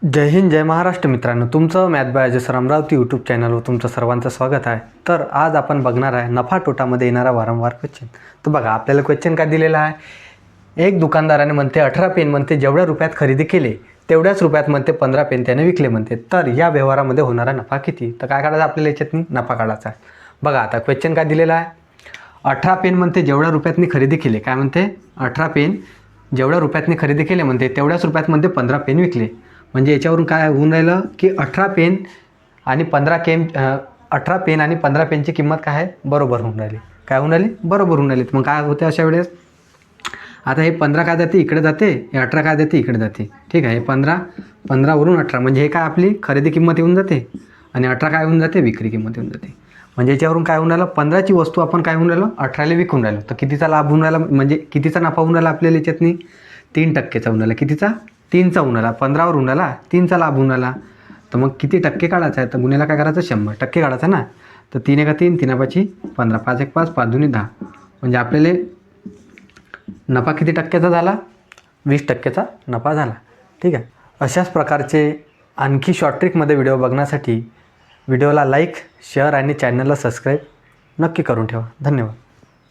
जय हिंद जय महाराष्ट्र मित्रांनो, तुमचं math by Ajay sir Amravati YouTube चॅनलवर तुमचं सर्वांचं स्वागत आहे। तर आज आपण बघणार आहे नफा तोटामध्ये येणारा वारंवार क्वेश्चन। तर बघा आपल्याला क्वेश्चन काय दिलेला आहे, एक दुकानदाराने म्हणते 18 पेन म्हणते जेवढ्या रुपयात खरेदी केले तेवढ्याच रुपयात म्हणते 15 पेन त्याने विकले म्हणते, तर या व्यवहारामध्ये होणारा नफा किती। तर काय काढायचं आपल्याला, याच्यातनी नफा काढायचा आहे। बघा आता क्वेश्चन काय दिलेला आहे, 18 पेन म्हणते जेवढ्या रुपयातनी खरेदी केले, काय म्हणते 18 पेन जेवढ्या रुपयातनी खरेदी केले म्हणते तेवढ्याच रुपयात म्हणते 15 पेन विकले। म्हणजे याच्यावरून काय होऊन राहिलं की 18 पेन आणि 15 पेनची किंमत काय आहे, बरोबर होऊन राहिली। काय होऊन राहिली, बरोबर होऊन राहिली। मग काय होते अशा वेळेस, आता हे 15 काय जाते इकडे जाते, हे 18 काय जाते इकडे जाते, ठीक आहे। हे 15 वरून 18 म्हणजे हे काय आपली खरेदी किंमत येऊन जाते आणि 18 काय होऊन जाते, विक्री किंमत येऊन जाते। म्हणजे याच्यावरून काय होऊन राहिलं, 15ची वस्तू आपण काय होऊन राहिलो 18ला विकून राहिलो, तर कितीचा लाभ होऊन राहिला, म्हणजे कितीचा नफा होऊन राहिला आपल्याला याच्यातनी, 3%चा होऊन राहिला। कितीचा, 3चा होऊन राहिला। 15वर होऊन राहिला, 3चा लाभ होऊन राहिला। तर मग किती टक्के काढायचा आहे, तर गुन्ह्याला काय करायचं, 100% काढायचा ना। तर 3 एका 3, 3 5 15, 5 1 5, 5 2 10, म्हणजे आपल्याला नफा किती टक्क्याचा झाला, 20%चा नफा झाला, ठीक आहे। अशाच प्रकारचे आणखी शॉर्ट ट्रिकमध्ये व्हिडिओ बघण्यासाठी व्हिडिओला लाईक, शेअर आणि चॅनलला सबस्क्राईब नक्की करून ठेवा। धन्यवाद।